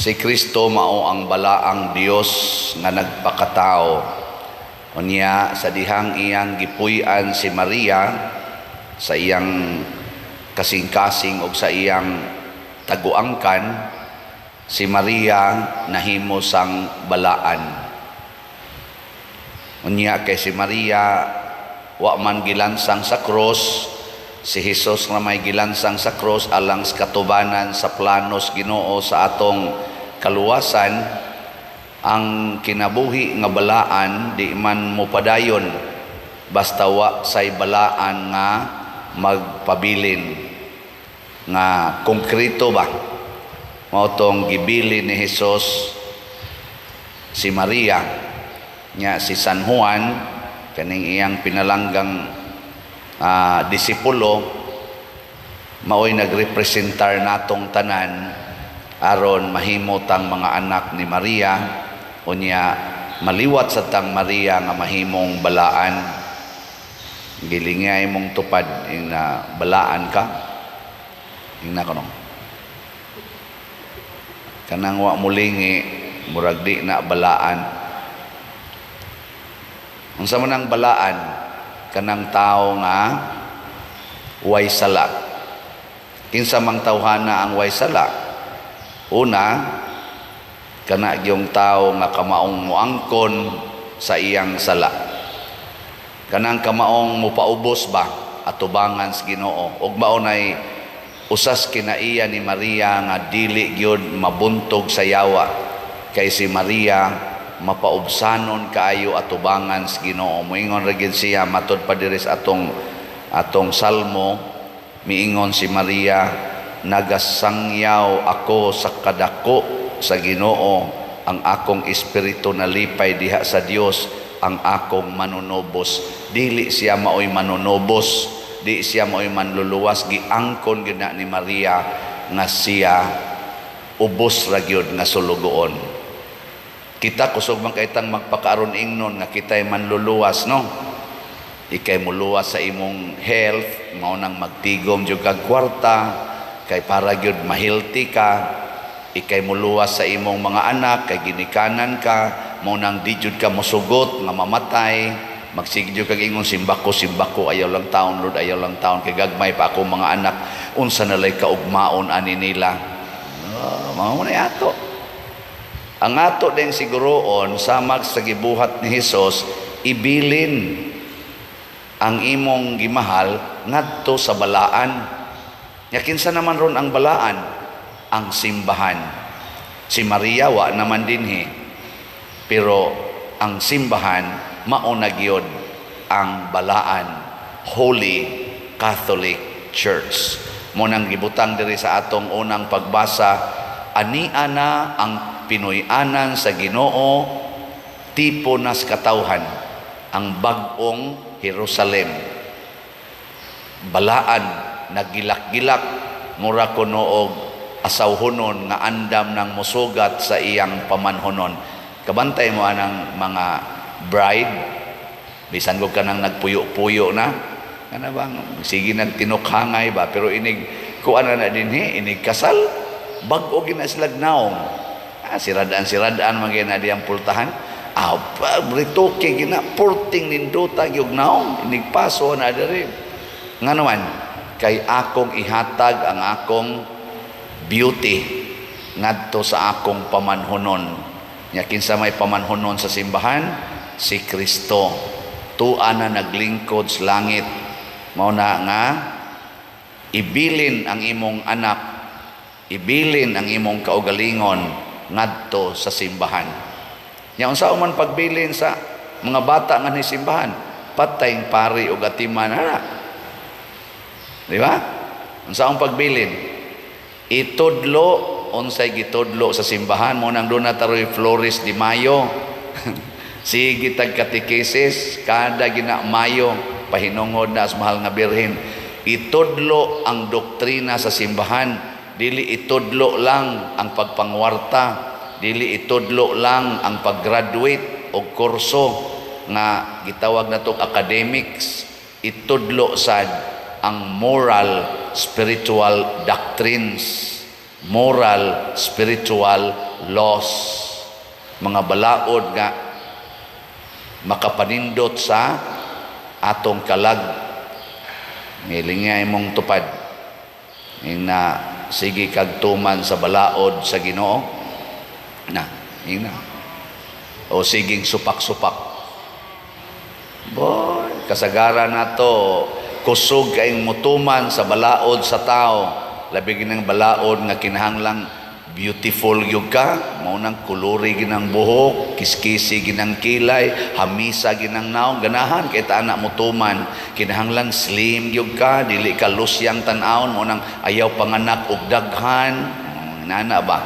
Si Kristo mao ang balaang Dios nga nagpakatao. Unya sa dihang iyang gipuy-an si Maria sa iyang kasing-kasing o sa iyang taguangkan, si Maria nahimo sang balaan. Unya kay si Maria wa man gilansang sa cross, si Hesus nga may gilansang sa cross alang sa katubanan sa planos Ginoo sa atong kaluwasan. Ang kinabuhi nga balaan di man mopadayon basta wa say balaan nga magpabilin nga konkreto ba. Mao tong gibilin ni Hesus si Maria nya si San Juan kaning iyang pinalanggang disipulo mao'y nagrepresentar natong tanan aron mahimo tang mga anak ni Maria. Unya maliwat sa tang Maria nga mahimong balaan. Gilingay mong tupad ing na balaan ka ing na kanong kanang wa mulingi murag di na balaan. Unsa man ang balaan? Kanang tao nga way sala. Kinsa mang tawhana ang way sala? Una, kana gyung tao nga kamaong moangkon sa iyang sala. Kanang kamaong mopaubos ba atubangan sa Ginoo. Ug maunay usas kinaiya ni Maria nga dili gyud mabuntog sa yawa, kay si Maria mapaubsanon kaayo atubangan sa Ginoo. Moingon ra gyud siya matud pa diri sa atong salmo, miingon si Maria, nagasangyaw ako sa kadako sa Ginoo, ang akong espiritu nalipay diha sa Dios, ang akong manunobos. Dili siya maoy manunobos, di siya maoy manluluwas, giangkon gyud na ni Maria nga siya ubos ra gyud nga sulugoon. Kita kusog man kaitang magpakaaron ingnon nga kitay manluluwas, no? Ikay muluwas sa imong health, mao nang magtigom jud kag kwarta kay para gyud mahilti ka. Ikay muluwas sa imong mga anak kay ginikanan ka, mao nang di jud ka mosugot nga mamatay. Magsigyo kag ingon simbako ayaw lang taon Lord, ayaw lang taon kay gagmay pa ako mga anak, unsa na lay kaugmaon ani nila. Mao na ato. Ang ato din siguroon samag sa gibuhat ni Hesus, ibilin ang imong gimahal ngadto sa balaan. Nya kinsa naman ron ang balaan? Ang simbahan. Si Maria wa naman dinhi, pero ang simbahan mao na gyud ang balaan, Holy Catholic Church. Mo nang gibutang diri sa atong unang pagbasa, ania na ang pinuy-anan sa Ginoo, tipo nas katawhan, ang bag-ong Jerusalem. Balaan, nagilak-gilak, mura kuno og asawhonon nga andam ng musugat sa iyang pamanhonon. Kabantay mo anang mga bride, bisan ko ka nang nagpuyo-puyo na, ano bang, sige nagtinukhangay ba, pero inig, kuan na dinhi, inig kasal, bag-o ginaslagnaong. Siradaan magina diyang pultahan. Britoke gina porting ninduta gyud naong inigpaso na diri. Nga naman kay akong ihatag ang akong beauty ngadto sa akong pamanhonon. Nya kinsa may pamanhonon sa simbahan? Si Kristo. Tuwa na naglingkod sa langit. Mao na nga ibilin ang imong anak, ibilin ang imong kaugalingon ngadto sa simbahan. Nya unsa man pagbilin sa mga bata nga ni simbahan? Patayng pari ug atiman ana. Di ba? Unsa ang pagbilin? Itudlo unsay gitudlo sa simbahan mo nang duna taroy Flores de Mayo. Sige tag katekesis kada gina Mayo pahinungod na sa mahal nga birhen. Itudlo ang doktrina sa simbahan. Dili itudlo lang ang pagpangwarta, dili itudlo lang ang pag-graduate o kurso nga gitawag natong academics. Itudlo sad ang moral spiritual doctrines moral, spiritual loss. Mga balaod nga makapanindot sa atong kalag. Ngiling nga imong tupad. Na sige kag tuman sa balaod sa Ginoo. Ina. O siging supak-supak. Boy, kasagaran nato kusog kaing mutuman sa balaod sa tao. Labi ginang balaod nga kinahanglang beautiful yung ka, maunang kuluri ginang buhok, kiskisi ginang kilay, hamisa ginang naong, ganahan kay anak mutuman, kinahanglan slim yung ka, dili ka lusyang tanawon, maunang ayaw panganak og daghan, nana ba?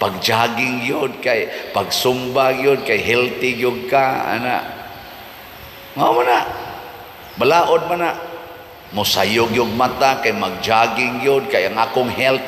Pag-jogging yun, kay pag-sumba yun, kay healthy yun ka, anak. Mo na, balaod man na, mosayog yung mata, kay mag-jogging yun, kay ang akong health,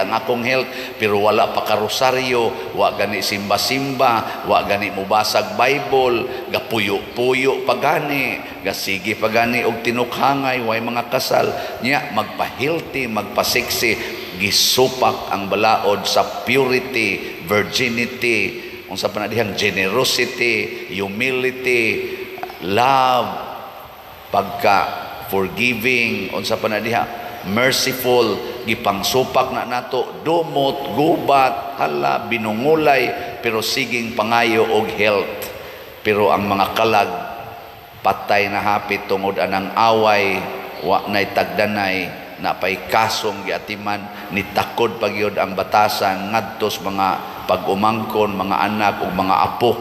pero wala pa karosaryo, wa gani simba-simba, wa gani mubasag Bible, gapuyo-puyo pa gani, gasige pa gani, og tinukhangay, way mga kasal, niya, magpa-healthy, magpa-sexy, gisupak ang balaod sa purity, virginity, unsa pa na dihang generosity, humility, love, forgiving, unsa pa na diha, merciful, gipangsupak na nato, dumot, gubat, hala, binungulay, pero siging pangayo og health. Pero ang mga kalag, patay na hapit tungod anang away, wa nay tagdanay, napay kasong giatiman, nitakod pagyod ang batasan, ngadtos mga pag-umangkon, mga anak ug mga apo.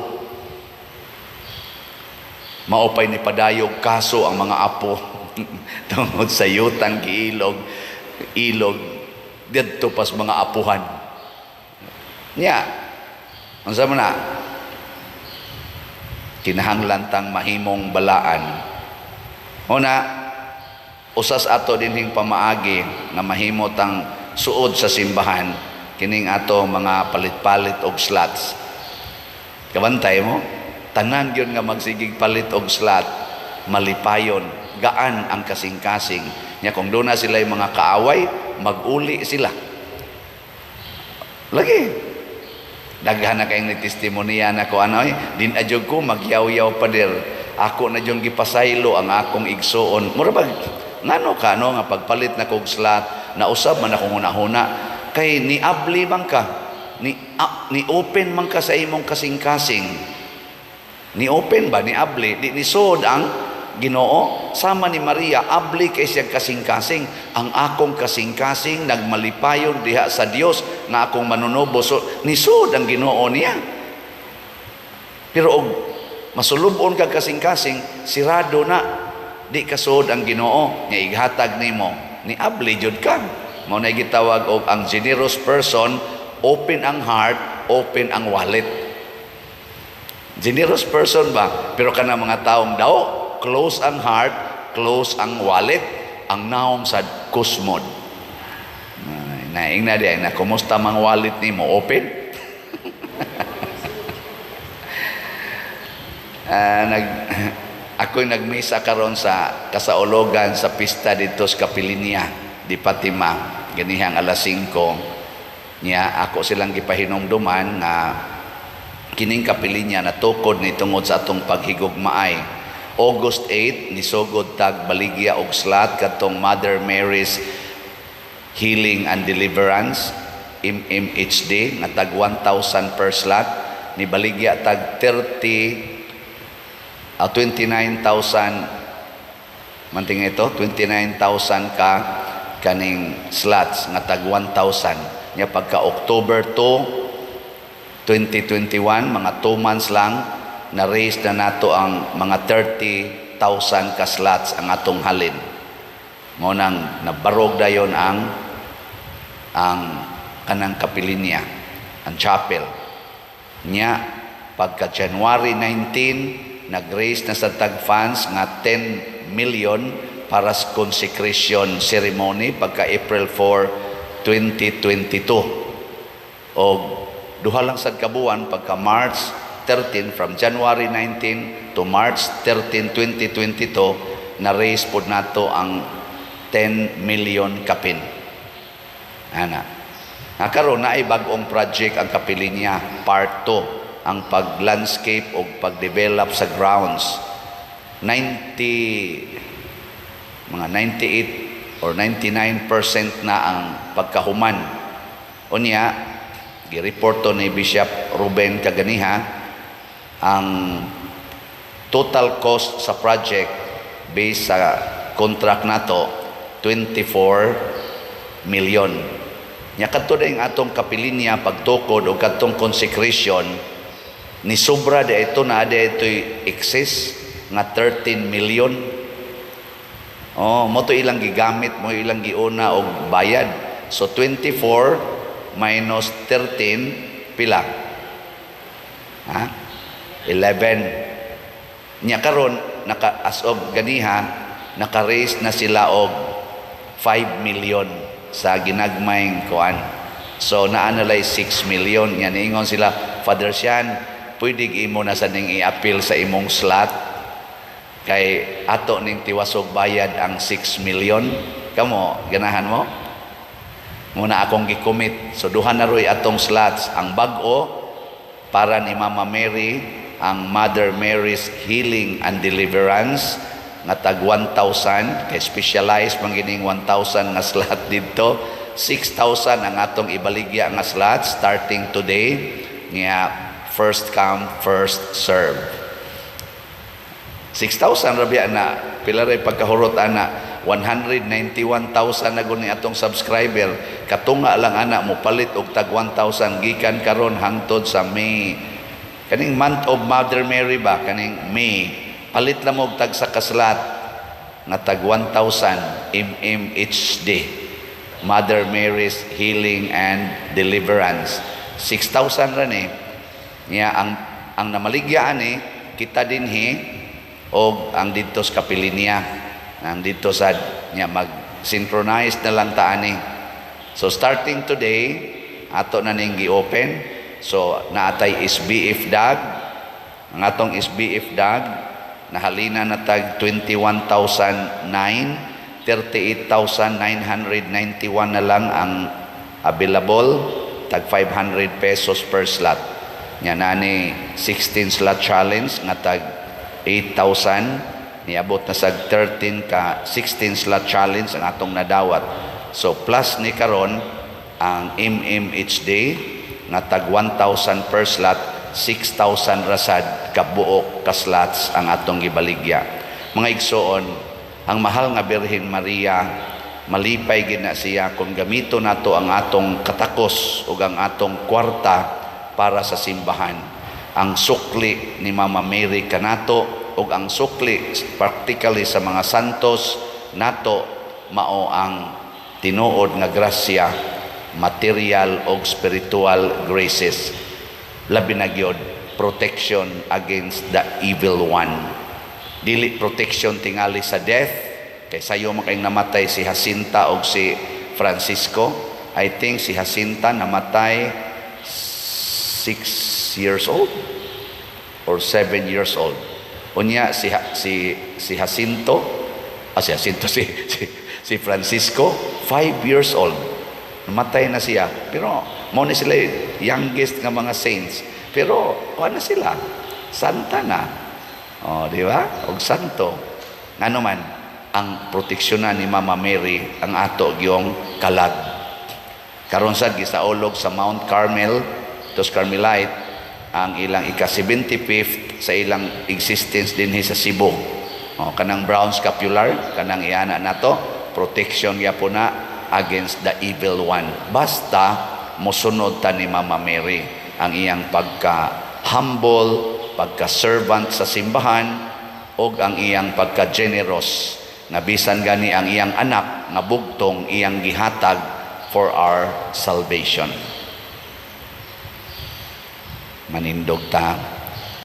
Maupay ni padayog kaso ang mga apo tungod sa yutang giilog didto pas mga apuhan niya. Unsa man na kinahanglan tang mahimong balaan. Una, usas ato dinhing pamaagi na mahimo tang suod sa simbahan kining ato mga palit-palit og slots. Kabantay mo, tanan gyud nga magsigig palit og slot, malipayon, gaan ang kasing-kasing. Nya kung doon na sila yung mga kaaway, mag-uli sila. Lagi. Daghan na kayong testimoniya na ko din adyog ko magyaw-yaw pa dir. Ako na dyong gipasaylo ang akong igsuon. Mura ba ngano ka nga pagpalit na kog slot, na usab man akong hunahuna kay ni abli man ka, ni open man ka sa imong kasing-kasing. Ni open ba, ni abli, di ni sod ang Ginoo, sama ni Maria, abli kay siyang kasing-kasing. Ang akong kasing-kasing nagmalipayon diha sa Dios nga akong manunubo. So, ni sod ang Ginoo niya. Pero og masulubon ka kasing-kasing, sirado na, di kasod ang Ginoo, nga ighatag nimo, ni abli jud ka. Mao na gitawag og ang generous person, open ang heart, open ang wallet. Generous person ba? Pero kana mga taong daw, close ang heart, close ang wallet, ang naong sa kusmod. Naing na diyan, na kumusta mang wallet nimo, open? Ako'y nagmisa karon sa kasaulugan sa pista dito sa Kapilinya di Fatima, ganihang alas 5 niya. Ako silang gipahinumduman na kining Kapilinya na tukod ni tungod sa atong paghigugmaay. August 8 nisugod tag baligya og slot katong Mother Mary's Healing and Deliverance MMHD nga tag 1,000 per slot, ni baligya tag 29,000 manting ito, 29,000 ka kaning slots nga tag 1,000 nya pagka October 2, 2021, mga 2 months lang na raise na nato ang mga 30,000 ka slots ang atong halin. Mo nang nabarog dayon ang kanang Kapilinya, ang chapel nya. Pagka January 19 nag-raise na sa tag funds nga 10 million para sa consecration ceremony pagka April 4, 2022. O duha lang sad kabuan pagka March 13, from January 19 to March 13, 2022, na-raise po nato ang 10 million kapin. Ana. Karon na ay bagong project ang Kapilinya, Part 2, ang pag-landscape o pag-develop sa grounds. 98 or 99% na ang pagkahuman. Unya, gi-report to ni Bishop Ruben Kaganiha, ang total cost sa project based sa contract nato 24 million. Nya kadto ding atong Kapilinya pagtukod o kadtong consecration ni sobra de ito na ada ito'y excess nga 13 million. Mo to ilang gigamit, mo ilang giuna og bayad. So 24 minus 13 pila? 11. Nya karon as of ganiha naka-raise na sila og 5 million sa ginagmayng kuan. So na-analyze 6 million. Nya niingon sila, Father Sian, pwede imo na sa ning i-appeal sa imong slot kay ato ning tiwasog bayad ang 6 million. Kamo ganahan mo? Muna akong gi-commit. So duha na roy atong slots. Ang bag-o para ni Mama Mary, ang Mother Mary's Healing and Deliverance nga tag 1,000 kay specialized mangining 1,000 nga slot dito. 6,000 ang atong ibaligya nga slot starting today. Nga first come first serve. 6,000 rabia na pila ray pagkahurot ana 191,000 na guni atong subscriber. Katunga lang ana mo palit og tag 1,000 gikan karon hangtod sa May. Kaning month of Mother Mary ba kaning May. Palit lang mo og tag sa kaslat nga tag 1,000 each day. Mother Mary's Healing and Deliverance. 6,000 ra ni. Nya ang namaligya ani kita dinhi og ang dito sa Kapilinya. Ang dito sa nya mag-synchronize na lang ta ani. So starting today ato na ning gi-open. So naatay SBF DAG. Ang atong SBF DAG nahalina na tag 21,009, 38,991 na lang ang available, tag 500 pesos per slot. Nya nani 16 slot challenge nga tag 8,000, niabot na sa 13 ka 16 slot challenge ang atong nadawat. So plus ni karon ang each day nga tag 1,000 per slot, 6,000 rasad kabuok ka slots ang atong gibaligya. Mga igsoon, ang mahal nga Birhen Maria, malipay gina siya kung gamito nato ang atong katakos ug ang atong kwarta para sa simbahan. Ang sukli ni Mama Mary kanato ug ang sukli practically sa mga santos nato mao ang tinuod nga grasya, material ug spiritual graces. Labi na gyud protection against the evil one. Dili protection tingali sa death kay sayo man kay namatay si Jacinta ug si Francisco. I think si Jacinta namatay 6 years old or 7 years old. Unya si Jacinto, si Francisco 5 years old. Namatay na siya. Pero mo ni sila youngest nga mga saints. Pero ano sila? Santa na. Di ba? Og santo. Ano man ang proteksyonan ni Mama Mary ang ato gyong kalag. Karon sad gisaulog sa Mount Carmel, tos Carmelite, ang ilang ika-75th sa ilang existence dinhi sa Cebu. Kanang brown scapular, kanang iana nato, protection gyapon na against the evil one. Basta mosunod ta ni Mama Mary ang iyang pagka-humble, pagka-servant sa simbahan, o ang iyang pagka-generous, na bisan gani ang iyang anak nga bugtong iyang gihatag for our salvation. Manindog ta.